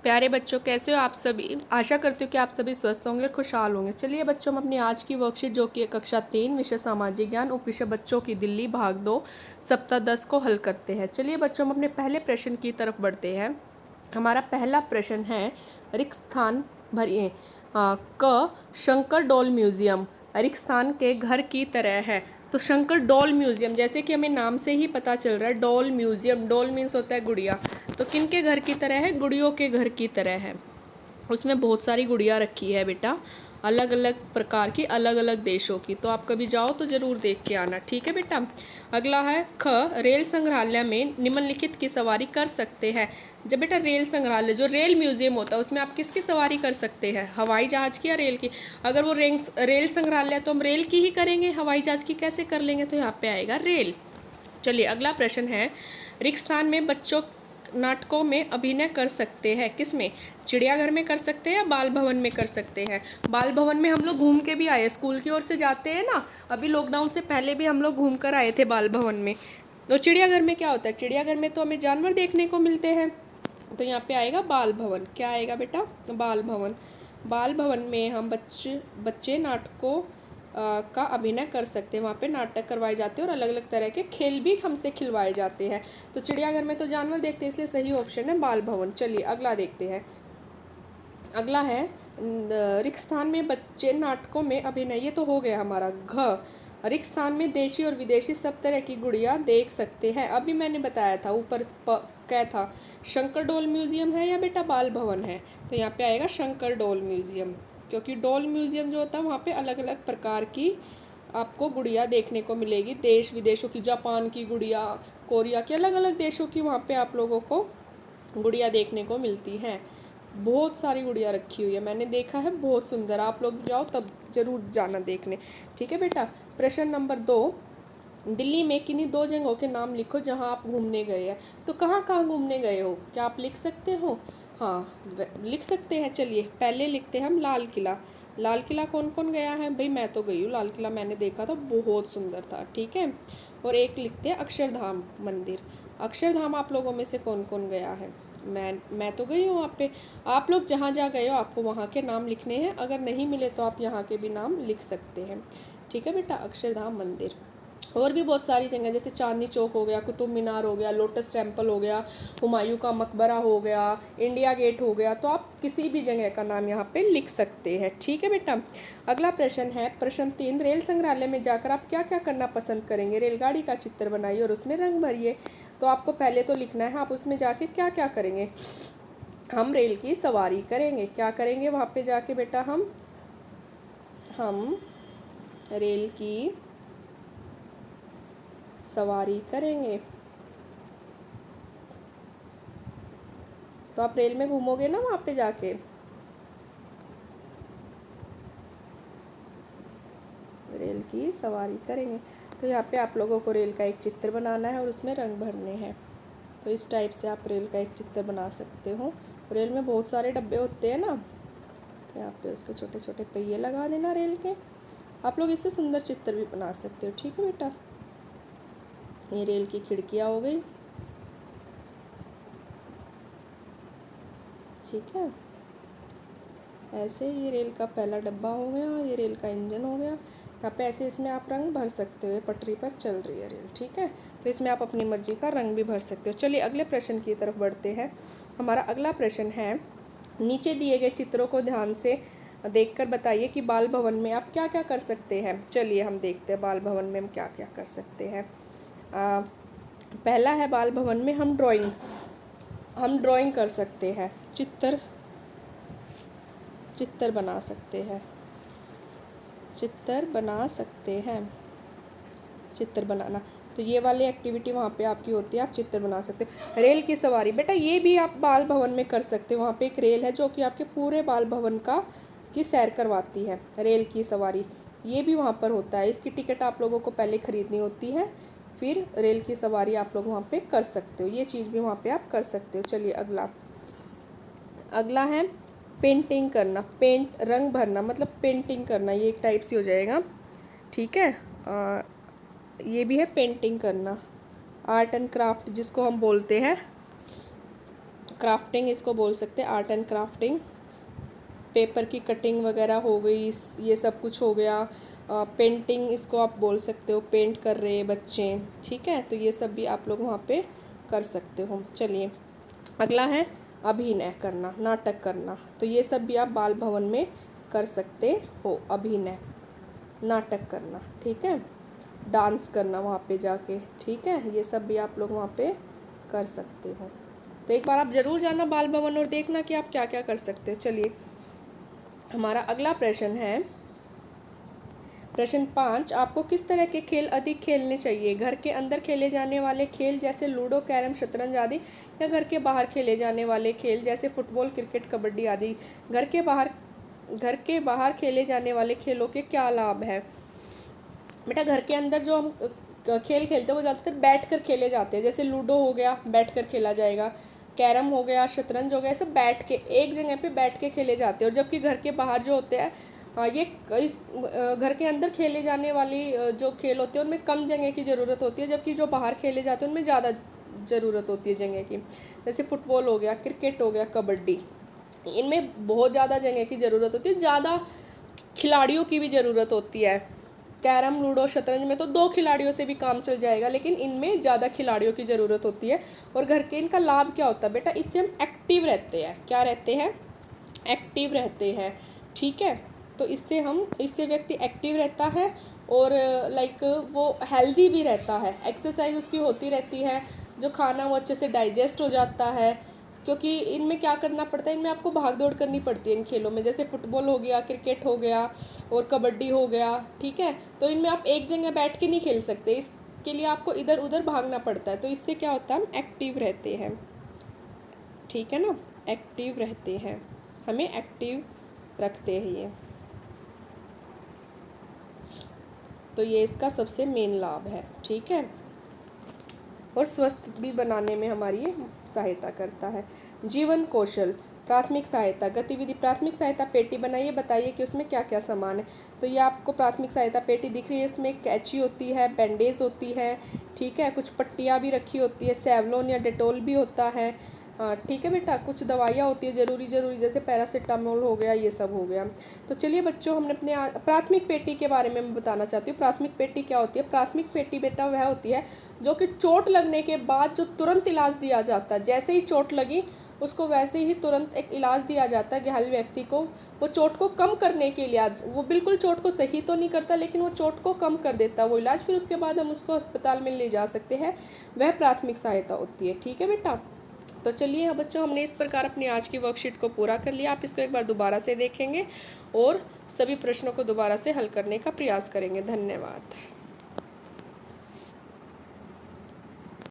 प्यारे बच्चों, कैसे हो आप सभी। आशा करती हूँ कि आप सभी स्वस्थ होंगे और खुशहाल होंगे। चलिए बच्चों, हम अपनी आज की वर्कशीट जो कि कक्षा 3 विषय सामाजिक ज्ञान उपविषय बच्चों की दिल्ली भाग 2 सप्ताह 10 को हल करते हैं। चलिए बच्चों, हम अपने पहले प्रश्न की तरफ बढ़ते हैं। हमारा पहला प्रश्न है, रिक्त स्थान भरिए। क शंकर डोल म्यूजियम रिक्त स्थान के घर की तरह है। तो शंकर डोल म्यूजियम, जैसे कि हमें नाम से ही पता चल रहा है, डोल म्यूजियम, डोल मीन्स होता है गुड़िया। तो किन के घर की तरह है? गुड़ियों के घर की तरह है। उसमें बहुत सारी गुड़िया रखी है बेटा, अलग अलग प्रकार की, अलग अलग देशों की। तो आप कभी जाओ तो ज़रूर देख के आना, ठीक है बेटा। अगला है ख रेल संग्रहालय में निम्नलिखित की सवारी कर सकते हैं। जब बेटा रेल संग्रहालय, जो रेल म्यूजियम होता है, उसमें आप किसकी सवारी कर सकते हैं? हवाई जहाज़ की या रेल की? अगर वो रेल संग्रहालय है तो हम रेल की ही करेंगे, हवाई जहाज़ की कैसे कर लेंगे? तो यहाँ पे आएगा रेल। चलिए अगला प्रश्न है, रिक्त स्थान में बच्चों नाटकों में अभिनय कर सकते हैं। किसमें? चिड़ियाघर में कर सकते हैं या बाल भवन में कर सकते हैं? बाल भवन में हम लोग घूम के भी आए, स्कूल की ओर से जाते हैं ना, अभी लॉकडाउन से पहले भी हम लोग घूम कर आए थे बाल भवन में। तो चिड़ियाघर में क्या होता है? चिड़ियाघर में तो हमें जानवर देखने को मिलते हैं। तो यहाँ पे आएगा बाल भवन। क्या आएगा बेटा? बाल भवन। बाल भवन में हम बच्चे नाटकों का अभिनय कर सकते हैं। वहाँ पे नाटक करवाए जाते हैं और अलग अलग तरह के खेल भी हमसे खिलवाए जाते हैं। तो चिड़ियाघर में तो जानवर देखते हैं, इसलिए सही ऑप्शन है बाल भवन। चलिए अगला देखते हैं। अगला है, रिक्त स्थान में बच्चे नाटकों में अभिनय, ये तो हो गया हमारा घ। रिक्त स्थान में देशी और विदेशी सब तरह की गुड़िया देख सकते हैं। अभी मैंने बताया था ऊपर क्या था, शंकर डोल म्यूजियम है या बेटा बाल भवन है? तो यहाँ पे आएगा शंकर डोल म्यूजियम, क्योंकि डोल म्यूजियम जो होता है वहाँ पे अलग अलग प्रकार की आपको गुड़िया देखने को मिलेगी, देश विदेशों की, जापान की गुड़िया, कोरिया की, अलग अलग देशों की वहाँ पे आप लोगों को गुड़िया देखने को मिलती हैं। बहुत सारी गुड़िया रखी हुई है, मैंने देखा है, बहुत सुंदर। आप लोग जाओ तब जरूर जाना देखने, ठीक है बेटा। प्रश्न नंबर 2, दिल्ली में किन्हीं 2 जगहों के नाम लिखो जहां आप घूमने गए हैं। तो कहाँ कहाँ घूमने गए हो, क्या आप लिख सकते हो? हाँ, लिख सकते हैं। चलिए पहले लिखते हैं हम लाल किला। लाल किला कौन कौन गया है? भाई मैं तो गई हूँ लाल किला, मैंने देखा था, बहुत सुंदर था, ठीक है। और एक लिखते हैं अक्षरधाम मंदिर। अक्षरधाम आप लोगों में से कौन कौन गया है? मैं तो गई हूँ वहाँ पे। आप लोग जहाँ जहाँ गए हो आपको वहाँ के नाम लिखने हैं, अगर नहीं मिले तो आप यहाँ के भी नाम लिख सकते हैं, ठीक है बेटा। अक्षरधाम मंदिर। और भी बहुत सारी जगह, जैसे चांदनी चौक हो गया, कुतुब मीनार हो गया, लोटस टेम्पल हो गया, हुमायूं का मकबरा हो गया, इंडिया गेट हो गया। तो आप किसी भी जगह का नाम यहाँ पे लिख सकते हैं, ठीक है बेटा। अगला प्रश्न है, प्रश्न 3, रेल संग्रहालय में जाकर आप क्या क्या करना पसंद करेंगे? रेलगाड़ी का चित्र बनाइए और उसमें रंग भरिए। तो आपको पहले तो लिखना है आप उसमें जाके क्या क्या करेंगे। हम रेल की सवारी करेंगे। क्या करेंगे वहाँ पे जाके बेटा? हम रेल की सवारी करेंगे। तो आप रेल में घूमोगे ना वहाँ पे जाके। रेल की सवारी करेंगे। तो यहाँ पे आप लोगों को रेल का एक चित्र बनाना है और उसमें रंग भरने हैं। तो इस टाइप से आप रेल का एक चित्र बना सकते हो। रेल में बहुत सारे डब्बे होते हैं ना, तो यहाँ पे उसके छोटे छोटे पहिए लगा देना रेल के। आप लोग इससे सुंदर चित्र भी बना सकते हो, ठीक है बेटा। ये रेल की खिड़कियाँ हो गई, ठीक है। ऐसे ये रेल का पहला डब्बा हो गया, ये रेल का इंजन हो गया। यहाँ पे ऐसे इसमें आप रंग भर सकते हो, पटरी पर चल रही है रेल, ठीक है। तो इसमें आप अपनी मर्जी का रंग भी भर सकते हो। चलिए अगले प्रश्न की तरफ बढ़ते हैं। हमारा अगला प्रश्न है, नीचे दिए गए चित्रों को ध्यान से देखकर बताइए कि बाल भवन में आप क्या क्या कर सकते हैं। चलिए हम देखते हैं बाल भवन में हम क्या क्या कर सकते हैं। पहला है, बाल भवन में हम ड्राइंग कर सकते हैं, चित्र बना सकते हैं, चित्र बनाना। तो ये वाली एक्टिविटी वहाँ पे आपकी होती है, आप चित्र बना सकते हैं। रेल की सवारी बेटा, ये भी आप बाल भवन में कर सकते हो। वहाँ पे एक रेल है जो कि आपके पूरे बाल भवन की सैर करवाती है। रेल की सवारी ये भी वहाँ पर होता है। इसकी टिकट आप लोगों को पहले ख़रीदनी होती है, फिर रेल की सवारी आप लोग वहाँ पे कर सकते हो। ये चीज़ भी वहाँ पे आप कर सकते हो। चलिए अगला है पेंटिंग करना, रंग भरना, मतलब पेंटिंग करना, ये एक टाइप से हो जाएगा, ठीक है। ये भी है पेंटिंग करना, आर्ट एंड क्राफ्ट जिसको हम बोलते हैं। क्राफ्टिंग इसको बोल सकते हैं, आर्ट एंड क्राफ्टिंग। पेपर की कटिंग वगैरह हो गई, ये सब कुछ हो गया। पेंटिंग इसको आप बोल सकते हो, पेंट कर रहे हैं बच्चे, ठीक है, तो ये सब भी आप लोग वहाँ पे कर सकते हो। चलिए अगला है अभिनय करना, नाटक करना। तो ये सब भी आप बाल भवन में कर सकते हो, अभिनय, नाटक करना, ठीक है, डांस करना वहाँ पे जाके, ठीक है, ये सब भी आप लोग वहाँ पे कर सकते हो। तो एक बार आप ज़रूर जाना बाल भवन और देखना कि आप क्या क्या कर सकते हो। चलिए हमारा अगला प्रश्न है, प्रश्न 5, आपको किस तरह के खेल अधिक खेलने चाहिए? घर के अंदर खेले जाने वाले खेल जैसे लूडो, कैरम, शतरंज आदि, या घर के बाहर खेले जाने वाले खेल जैसे फुटबॉल, क्रिकेट, कबड्डी आदि? घर के बाहर खेले जाने वाले खेलों के क्या लाभ है? बेटा घर के अंदर जो हम खेल खेलते हैं वो ज़्यादातर बैठ कर खेले जाते हैं, जैसे लूडो हो गया बैठ कर खेला जाएगा, कैरम हो गया, शतरंज हो गया, सब बैठ के एक जगह पे बैठ के खेले जाते हैं। और जबकि घर के बाहर जो होते हैं ये इस घर के अंदर खेले जाने वाली जो खेल होते हैं उनमें कम जगह की ज़रूरत होती है, जबकि जो बाहर खेले जाते हैं उनमें ज़्यादा ज़रूरत होती है जगह की। जैसे फुटबॉल हो गया, क्रिकेट हो गया, कबड्डी, इनमें बहुत ज़्यादा जगह की ज़रूरत होती है, ज़्यादा खिलाड़ियों की भी ज़रूरत होती है। कैरम, लूडो, शतरंज में तो 2 खिलाड़ियों से भी काम चल जाएगा, लेकिन इनमें ज़्यादा खिलाड़ियों की ज़रूरत होती है। और घर के इनका लाभ क्या होता है बेटा? इससे हम एक्टिव रहते हैं। क्या रहते हैं? एक्टिव रहते हैं, ठीक है। तो इससे व्यक्ति एक्टिव रहता है और लाइक वो हेल्दी भी रहता है, एक्सरसाइज उसकी होती रहती है, जो खाना वो अच्छे से डाइजेस्ट हो जाता है। क्योंकि इनमें क्या करना पड़ता है, इनमें आपको भाग दौड़ करनी पड़ती है इन खेलों में, जैसे फुटबॉल हो गया, क्रिकेट हो गया और कबड्डी हो गया, ठीक है। तो इनमें आप एक जगह बैठ के नहीं खेल सकते, इसके लिए आपको इधर उधर भागना पड़ता है। तो इससे क्या होता है, हम एक्टिव रहते हैं, ठीक है ना, एक्टिव रहते हैं, हमें एक्टिव रखते हैं ये। तो ये इसका सबसे मेन लाभ है, ठीक है। और स्वस्थ भी बनाने में हमारी ये सहायता करता है। जीवन कौशल, प्राथमिक सहायता गतिविधि। प्राथमिक सहायता पेटी बनाइए, बताइए कि उसमें क्या क्या सामान है। तो ये आपको प्राथमिक सहायता पेटी दिख रही है, इसमें कैंची होती है, बैंडेज होती है, ठीक है, कुछ पट्टियाँ भी रखी होती है, सेवलॉन या डेटॉल भी होता है, ठीक है बेटा, कुछ दवाइयाँ होती है ज़रूरी जैसे पैरासीटामोल हो गया, ये सब हो गया। तो चलिए बच्चों, हमने अपने प्राथमिक पेटी के बारे में मैं बताना चाहती हूँ। प्राथमिक पेटी क्या होती है? प्राथमिक पेटी बेटा वह होती है जो कि चोट लगने के बाद जो तुरंत इलाज दिया जाता है। जैसे ही चोट लगी उसको वैसे ही तुरंत एक इलाज दिया जाता है घायल व्यक्ति को, वो चोट को कम करने के इलाज। वो बिल्कुल चोट को सही तो नहीं करता, लेकिन वो चोट को कम कर देता है वो इलाज, फिर उसके बाद हम उसको अस्पताल में ले जा सकते हैं, वह प्राथमिक सहायता होती है, ठीक है बेटा। तो चलिए बच्चों, हमने इस प्रकार अपनी आज की वर्कशीट को पूरा कर लिया। आप इसको एक बार दोबारा से देखेंगे और सभी प्रश्नों को दोबारा से हल करने का प्रयास करेंगे। धन्यवाद।